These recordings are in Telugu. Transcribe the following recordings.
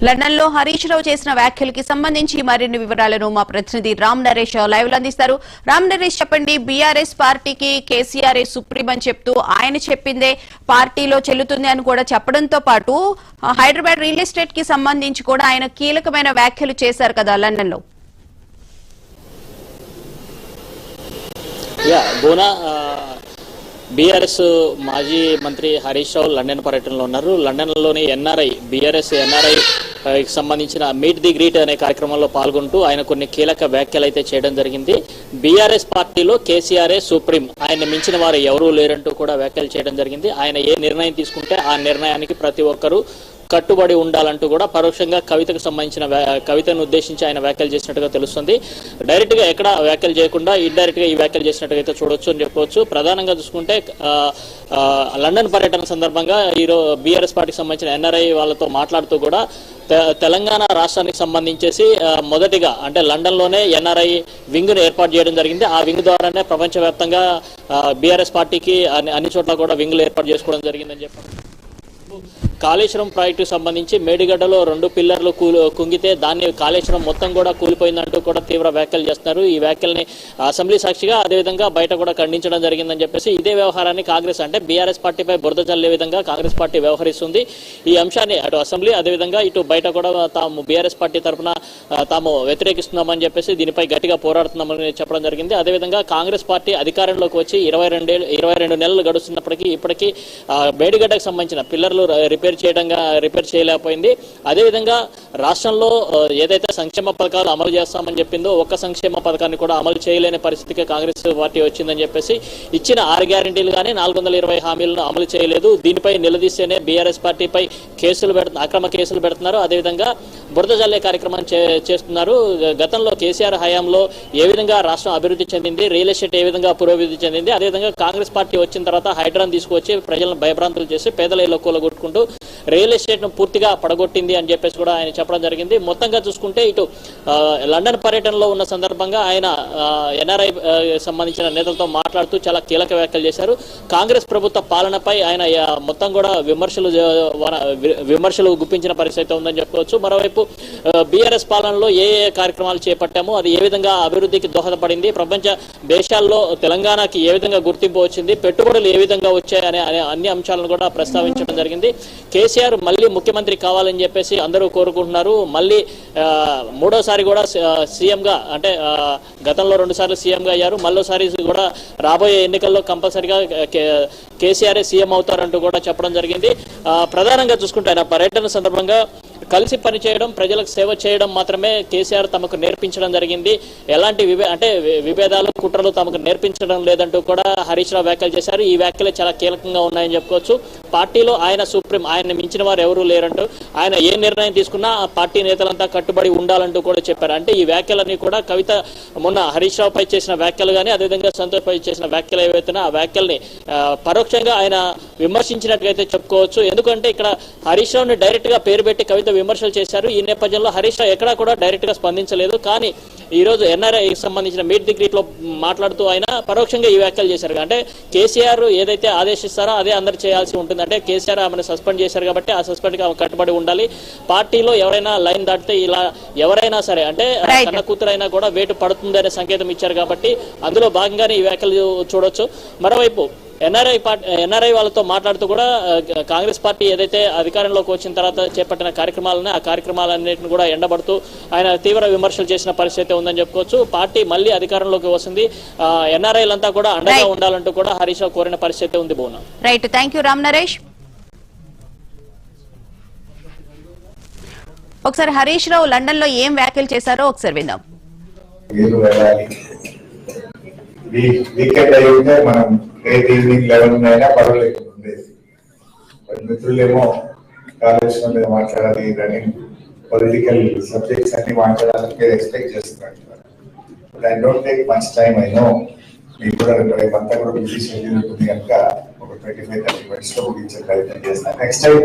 లండన్ లో హరీష్ రావు చేసిన వ్యాఖ్యలకి సంబంధించి మరిన్ని వివరాలను మా ప్రతినిధి రామ్ నరేష్ లైవ్ లో అందిస్తారు. రామ్ నరేష్, చెప్పండి. బీఆర్ఎస్ పార్టీకి కేసీఆర్ సుప్రీం అని చెప్తూ ఆయన చెప్పిందే పార్టీలో చెల్లుతుంది అని కూడా చెప్పడంతో పాటు హైదరాబాద్ రియల్ ఎస్టేట్ కి సంబంధించి కూడా ఆయన కీలకమైన వ్యాఖ్యలు చేశారు కదా లండన్ లో. బీఆర్ఎస్ మాజీ మంత్రి హరీష్ రావు లండన్ పర్యటనలో ఉన్నారు. లండన్లోని బీఆర్ఎస్ ఎన్ఆర్ఐ సంబంధించిన మీట్ ది గ్రీట్ అనే కార్యక్రమంలో పాల్గొంటూ ఆయన కొన్ని కీలక వ్యాఖ్యలు అయితే చేయడం జరిగింది. బీఆర్ఎస్ పార్టీలో కేసీఆర్ఏ సుప్రీం, ఆయన మించిన వారు ఎవరూ లేరంటూ కూడా వ్యాఖ్యలు చేయడం జరిగింది. ఆయన ఏ నిర్ణయం తీసుకుంటే ఆ నిర్ణయానికి ప్రతి ఒక్కరూ కట్టుబడి ఉండాలంటూ కూడా పరోక్షంగా కవితకు సంబంధించిన కవితను ఉద్దేశించి ఆయన వ్యాఖ్యలు చేసినట్టుగా తెలుస్తుంది. డైరెక్ట్ గా ఎక్కడ వ్యాఖ్యలు చేయకుండా ఇండైరెక్ట్ గా ఈ వ్యాఖ్యలు చేసినట్టుగా చూడొచ్చు అని చెప్పవచ్చు. ప్రధానంగా చూసుకుంటే లండన్ పర్యటన సందర్భంగా ఈరోజు బీఆర్ఎస్ పార్టీకి సంబంధించిన ఎన్ఆర్ఐ వాళ్ళతో మాట్లాడుతూ కూడా తెలంగాణ రాష్ట్రానికి సంబంధించేసి మొదటిగా అంటే లండన్ లోనే ఎన్ఆర్ఐ వింగ్ ను ఏర్పాటు చేయడం జరిగింది. ఆ వింగ్ ద్వారానే ప్రపంచవ్యాప్తంగా బీఆర్ఎస్ పార్టీకి అన్ని చోట్ల కూడా వింగ్లు ఏర్పాటు చేసుకోవడం జరిగిందని చెప్పారు. కాళేశ్వరం ప్రాజెక్టు సంబంధించి మేడిగడ్డలో 2 పిల్లర్లు కుంగితే దాన్ని కాళేశ్వరం మొత్తం కూడా కూలిపోయిందంటూ కూడా తీవ్ర వ్యాఖ్యలు చేస్తున్నారు. ఈ వ్యాఖ్యల్ని అసెంబ్లీ సాక్షిగా అదేవిధంగా బయట కూడా ఖండించడం జరిగిందని చెప్పేసి ఇదే వ్యవహారాన్ని కాంగ్రెస్ అంటే బీఆర్ఎస్ పార్టీపై బురద చల్లే విధంగా కాంగ్రెస్ పార్టీ వ్యవహరిస్తుంది. ఈ అంశాన్ని అటు అసెంబ్లీ అదేవిధంగా ఇటు బయట కూడా తాము బీఆర్ఎస్ పార్టీ తరఫున తాము వ్యతిరేకిస్తున్నామని చెప్పేసి దీనిపై గట్టిగా పోరాడుతున్నామని చెప్పడం జరిగింది. అదేవిధంగా కాంగ్రెస్ పార్టీ అధికారంలోకి వచ్చి 22 నెలలు గడుస్తున్నప్పటికీ ఇప్పటికీ మేడిగడ్డకు సంబంధించిన పిల్లర్లు రిపేర్ చేయలేకపోయింది. అదేవిధంగా రాష్ట్రంలో ఏదైతే సంక్షేమ పథకాలు అమలు చేస్తామని చెప్పిందో ఒక్క సంక్షేమ పథకాన్ని కూడా అమలు చేయలేని పరిస్థితికి కాంగ్రెస్ పార్టీ వచ్చిందని చెప్పేసి ఇచ్చిన 6 గ్యారెంటీలు కానీ 420 హామీలను అమలు చేయలేదు. దీనిపై నిలదీస్తేనే బీఆర్ఎస్ పార్టీపై అక్రమ కేసులు పెడుతున్నారు. అదేవిధంగా బురద జల్లే కార్యక్రమం చేస్తున్నారు. గతంలో కేసీఆర్ హయాంలో ఏ విధంగా రాష్ట్రం అభివృద్ధి చెందింది, రియల్ ఎస్టేట్ ఏ విధంగా పురోభివృద్ధి చెందింది, అదేవిధంగా కాంగ్రెస్ పార్టీ వచ్చిన తర్వాత హైడ్రాన్ తీసుకువచ్చి ప్రజలను భయభ్రాంతులు చేసి పేదల ఇళ్ల కూలగొట్టుకుంటూ రియల్ ఎస్టేట్ ను పూర్తిగా పడగొట్టింది అని చెప్పేసి కూడా ఆయన చెప్పడం జరిగింది. మొత్తంగా చూసుకుంటే ఇటు లండన్ పర్యటనలో ఉన్న సందర్భంగా ఆయన ఎన్ఆర్ఐ సంబంధించిన నేతలతో మాట్లాడుతూ చాలా కీలక వ్యాఖ్యలు చేశారు. కాంగ్రెస్ ప్రభుత్వ పాలనపై ఆయన మొత్తం కూడా విమర్శలు గుప్పించిన పరిస్థితి ఉందని చెప్పుకోవచ్చు. మరోవైపు బీఆర్ఎస్ పాలనలో ఏ కార్యక్రమాలు చేపట్టామో అది ఏ విధంగా అభివృద్ధికి దోహదపడింది, ప్రపంచ దేశాల్లో తెలంగాణకి ఏ విధంగా గుర్తింపు వచ్చింది, పెట్టుబడులు ఏ విధంగా వచ్చాయనే అన్ని అంశాలను కూడా ప్రస్తావించడం జరిగింది. కేసీఆర్ మళ్ళీ ముఖ్యమంత్రి కావాలని చెప్పేసి అందరూ కోరుకుంటున్నారు. మళ్ళీ 3వ కూడా సీఎంగా అంటే గతంలో 2 సార్లు సీఎంగా అయ్యారు. మళ్ళోసారి కూడా రాబోయే ఎన్నికల్లో కంపల్సరిగా కేసీఆర్ సీఎం అవుతారంటూ కూడా చెప్పడం జరిగింది. ప్రధానంగా చూసుకుంటే ఆయన పర్యటన సందర్భంగా కలిసి పనిచేయడం, ప్రజలకు సేవ చేయడం మాత్రమే కేసీఆర్ తమకు నేర్పించడం జరిగింది. ఎలాంటి విభేదాలు కుట్రలు తమకు నేర్పించడం లేదంటూ కూడా హరీష్ రావు వ్యాఖ్యలు చేశారు. ఈ వ్యాఖ్యలు చాలా కీలకంగా ఉన్నాయని చెప్పుకోవచ్చు. పార్టీలో ఆయన సుప్రీం, ఆయన మించిన వారు ఎవరూ లేరంటూ ఆయన ఏ నిర్ణయం తీసుకున్నా ఆ పార్టీ నేతలంతా కట్టుబడి ఉండాలంటూ కూడా చెప్పారు. అంటే ఈ వ్యాఖ్యలన్నీ కూడా కవిత మొన్న హరీష్ రావు పై చేసిన వ్యాఖ్యలు కానీ అదేవిధంగా సంతోష్ పై చేసిన వ్యాఖ్యలు ఏవైతున్నా ఆ వ్యాఖ్యల్ని పరోక్షంగా ఆయన విమర్శించినట్టుగైతే చెప్పుకోవచ్చు. ఎందుకంటే ఇక్కడ హరీష్ రావుని డైరెక్ట్ గా పేరు పెట్టి కవిత విమర్శలు చేశారు. ఈ నేపథ్యంలో హరీష్ రావు ఎక్కడా కూడా డైరెక్ట్ గా స్పందించలేదు. కానీ ఈ రోజు ఎన్ఆర్ఐకి సంబంధించిన మీట్ ది గ్రీట్ లో మాట్లాడుతూ ఆయన పరోక్షంగా ఈ వ్యాఖ్యలు చేశారు. అంటే కేసీఆర్ ఏదైతే ఆదేశిస్తారో అదే అందరు చేయాల్సి ఉంటుంది. అంటే కేసీఆర్ ఆమెను సస్పెండ్ చేశారు కాబట్టి ఆ సస్పెండ్ కి కట్టుబడి ఉండాలి. పార్టీలో ఎవరైనా లైన్ దాటితే ఇలా ఎవరైనా సరే అంటే కన్న కూతురైనా కూడా వేటు పడుతుంది అనే సంకేతం ఇచ్చారు కాబట్టి అందులో భాగంగానే ఈ వ్యాఖ్యలు చూడొచ్చు. మరోవైపు ఎన్ఆర్ఐ వాళ్ళతో మాట్లాడుతూ కూడా కాంగ్రెస్ పార్టీ ఏదైతే అధికారంలోకి వచ్చిన తర్వాత చేపట్టిన కార్యక్రమాలని ఆ కార్యక్రమాలన్నింటిని కూడా ఎండబడుతూ ఆయన తీవ్ర విమర్శలు చేసిన పరిస్థితి ఉందని చెప్పుకోవచ్చు. పార్టీ మళ్ళీ అధికారంలోకి వస్తుంది, ఎన్ఆర్ఐలంతా కూడా అండగా ఉండాలంటూ కూడా హరీష్ రావు కోరిన పరిస్థితి ఉంది. బోనా right, thank you Ram Naresh. ఒకసారి హరీష్ రావు లండన్ లో ఏం వ్యాఖ్యలు చేశారో ఒకసారి విందాం. వీకెండ్ అయితే మనం రేపు ఈవినింగ్ 11 అయినా పర్వాలేదు ఉండేది. మిత్రులేమో కాలేజీల మీద మాట్లాడాలి, రన్నింగ్ పొలిటికల్ సబ్జెక్ట్స్ అన్ని మాట్లాడాలని ఎక్స్పెక్ట్ చేస్తున్నారు. But I don't take much time. I know మీకు కూడా రేపు అంతా కూడా బిజీ షెడ్యూల్ ఉంటుంది కనుక ఒక 25-30 minutes లో ముగించే ప్రయత్నం చేస్తాను. నెక్స్ట్ టైం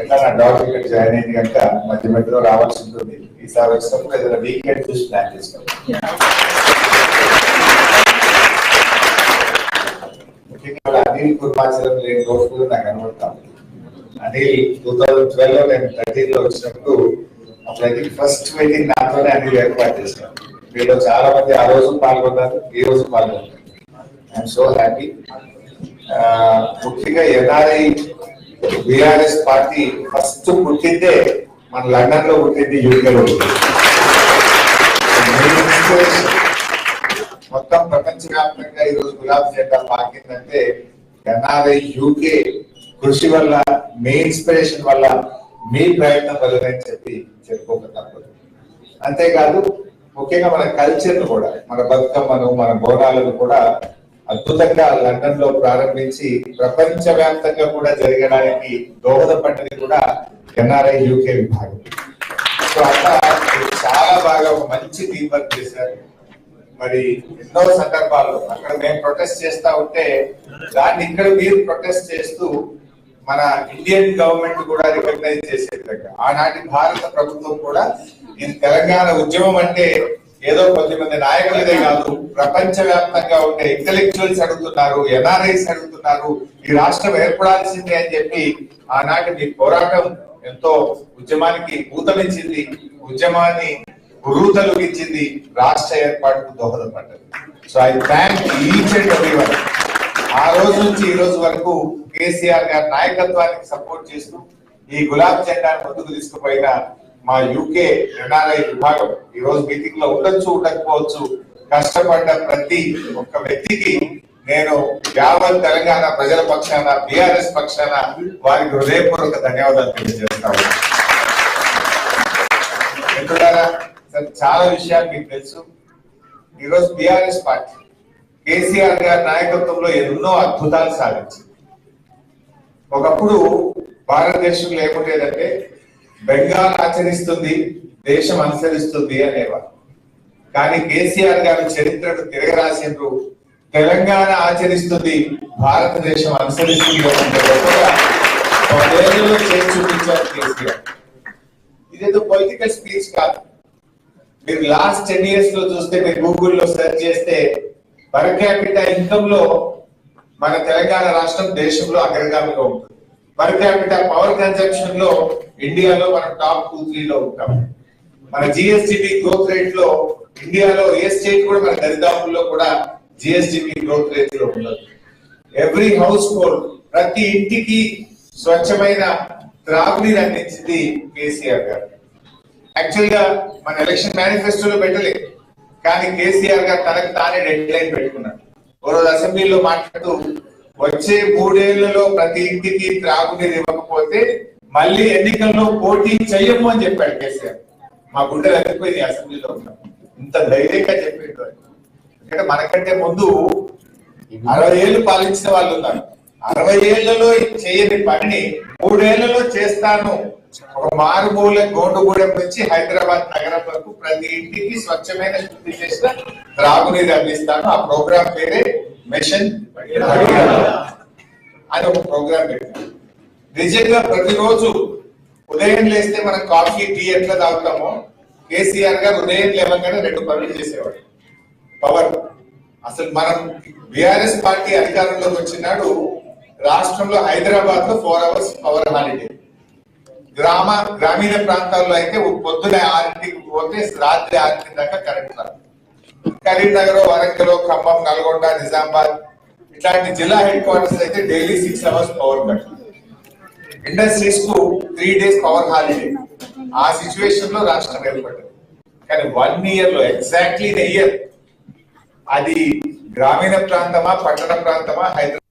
ఎట్లా నా డాక్టర్ ఇక్కడ జాయిన్ అయింది కనుక మధ్యలో రావాల్సి ఉంటుంది. ఈసారి వచ్చినప్పుడు ఏదైనా వీకెండ్ చూసి ప్లాన్ చేస్తాం. అనిల్ కుర్మాచలం లేని రోజు కూడా నాకు కనబడతాను. అనిల్ 2012 లో నేను 13 లో వచ్చినప్పుడు అప్పుడు ఐ థింక్ ఫస్ట్ మీటింగ్ నాతోనే అన్ని ఏర్పాటు చేశాను. మీలో చాలా మంది ఆ రోజు పాల్గొన్నారు, ఈ రోజు పాల్గొన్నారు. I'm so happy. ముఖ్యంగా ఎన్ఆర్ఐ బిఆర్ఎస్ పార్టీ ఫస్ట్ పుట్టిందే మన లండన్ లో పుట్టింది, యూకేలో పుట్టింది. మొత్తం ప్రపంచవ్యాప్తంగా ఈ రోజు గులాబీ జెండా పాకిందంటే ఎన్ఆర్ఐ యూకే కృషి వల్ల, మీ ఇన్స్పిరేషన్ వల్ల, మీ ప్రయత్నం వల్లనే చెప్పుకోక తప్పదు. అంతేకాదు ముఖ్యంగా మన కల్చర్ ను కూడా, మన బతుకమ్మను, మన బోనాలను కూడా అద్భుతంగా లండన్ లో ప్రారంభించి ప్రపంచవ్యాప్తంగా కూడా జరగడానికి దోహదపడ్డది కూడా ఎన్ఆర్ఐ యూకే విభాగం. సో అట్లా చాలా బాగా ఒక మంచి టీం వర్క్ చేశారు. మరి ఎన్నో సందర్భాల్లో అక్కడ మేము ప్రొటెస్ట్ చేస్తా ఉంటే దాన్ని ఇక్కడ మీరు ప్రొటెస్ట్ చేస్తూ మన ఇండియన్ గవర్నమెంట్ కూడా రికగ్నైజ్ చేసే విధంగా ఆనాటి భారత ప్రభుత్వం కూడా ఈ తెలంగాణ ఉద్యమం అంటే ఏదో కొద్దిమంది నాయకులదే కాదు, ప్రపంచ వ్యాప్తంగా ఉండే ఇంటెలెక్చువల్స్ అడుగుతున్నారు, ఎన్ఆర్ఐస్ అడుగుతున్నారు, ఈ రాష్ట్రం ఏర్పడాల్సిందే అని చెప్పి ఆనాటి మీ పోరాటం ఎంతో ఉద్యమానికి ఊతమిచ్చింది, ఉద్యమాన్ని ఉరూతలుగించింది, రాష్ట్ర ఏర్పాటుకు దోహదపడ్డది. So I thank each and everyone. ఆ రోజు నుంచి ఈ రోజు వరకు కేసీఆర్ గారి నాయకత్వానికి సపోర్ట్ చేస్తూ ఈ గులాబ్ జెండాను ముందుకు తీసుకుపోయిన మా యూకే ఎన్ఆర్ఐ విభాగం ఈ రోజు మీటింగ్ లో ఉండొచ్చు, ఉండకపోవచ్చు, కష్టపడ్డ ప్రతి ఒక్క వ్యక్తికి నేను యావత్ తెలంగాణ ప్రజల పక్షాన, బిఆర్ఎస్ పక్షాన వారికి హృదయపూర్వక ధన్యవాదాలు తెలియజేస్తాను. మిత్రులారా, చాలా విషయాలు మీకు తెలుసు. ఈరోజు బిఆర్ఎస్ పార్టీ కేసీఆర్ గారి నాయకత్వంలో ఎన్నో అద్భుతాలు సాధించింది. ఒకప్పుడు భారతదేశంలో ఏముండేదంటే బెంగాల్ ఆచరిస్తుంది, దేశం అనుసరిస్తుంది అనేవారు. కానీ కేసీఆర్ గారి చరిత్రను తిరగరాసిండ్రు, తెలంగాణ ఆచరిస్తుంది, భారతదేశం అనుసరిస్తుంది చేసి చూపించారు కేసీఆర్. ఇదేదో పొలిటికల్ స్పీచ్ కాదు. మీరు లాస్ట్ 10 years లో చూస్తే, మీరు గూగుల్లో సెర్చ్ చేస్తే పర్ క్యాపిటల్ ఇన్కమ్ లో మన తెలంగాణ రాష్ట్రం దేశంలో అగ్రగామిగా ఉంటుంది. పర్ క్యాపిటల్ పవర్ కన్జంప్షన్ లో ఇండియాలో మనం టాప్ 2-3 లో ఉంటాం. మన జిఎస్డిపి గ్రోత్ రేట్ లో ఇండియాలో ఏ స్టేట్ కూడా మన దరిదాపుల్లో కూడా జిఎస్డిపి గ్రోత్ రేట్ లో ఉండదు. ఎవ్రీ హౌస్ హోల్డ్, ప్రతి ఇంటికి స్వచ్ఛమైన త్రాగునీరు అందించింది కేసీఆర్ గారు. యాక్చువల్ గా మన ఎలక్షన్ మేనిఫెస్టోలో పెట్టలేదు, కానీ కేసీఆర్ గారు తనకు తానే డెడ్ లైన్ పెట్టుకున్నాడు. ఓ రోజు అసెంబ్లీలో మాట్లాడుతూ వచ్చే 3 ఏళ్లలో ప్రతి ఇంటికి త్రాగునీరు ఇవ్వకపోతే మళ్ళీ ఎన్నికల్లో పోటీ చెయ్యము అని చెప్పాడు కేసీఆర్. మా గుండెలు అదిరిపోయింది అసెంబ్లీలో ఉన్నాం, ఇంత ధైర్యంగా చెప్పాడు. ఎందుకంటే మనకంటే ముందు 60 ఏళ్ళు పాలించిన వాళ్ళు ఉన్నారు. 60 ఏళ్లలో చేయని పనిని 3 ఏళ్లలో చేస్తాను. ఒక మారుమూల గోండుగూడెం నుంచి హైదరాబాద్ నగరం వరకు ప్రతి ఇంటికి స్వచ్ఛమైన శుద్ధి చేసిన త్రాగునీరు అందిస్తాను. ఆ ప్రోగ్రామ్ పేరే మిషన్ అని ఒక ప్రోగ్రామ్ పెట్టాను. నిజంగా ప్రతిరోజు ఉదయం లేస్తే మనం కాఫీ, టీ ఎట్లా తాగుతామో కేసీఆర్ గారు ఉదయం లేవగానే 2 పనులు చేసేవాడు. పవర్, అసలు మనం బిఆర్ఎస్ పార్టీ అధికారంలోకి వచ్చినాడు రాష్ట్రంలో హైదరాబాద్ లో 4 hours పవర్ హాలిడే. గ్రామీణ ప్రాంతాల్లో అయితే పొద్దున 6కి పోతే రాత్రి 6 దాకా కరెంట్ రాదు. కరీంనగర్, వరంగల్, ఖమ్మం, నల్గొండ, నిజామాబాద్ ఇట్లాంటి జిల్లా హెడ్ క్వార్టర్స్ అయితే daily 6 hours power cut. Industries కు 3 days పవర్ హాలిడే. ఆ సిచ్యువేషన్ లో రాష్ట్రం ఏర్పడింది. కానీ 1 year లో ఎగ్జాక్ట్లీ ఇయర్ అది గ్రామీణ ప్రాంతమా, పట్టణ ప్రాంతమా, హైదరాబాద్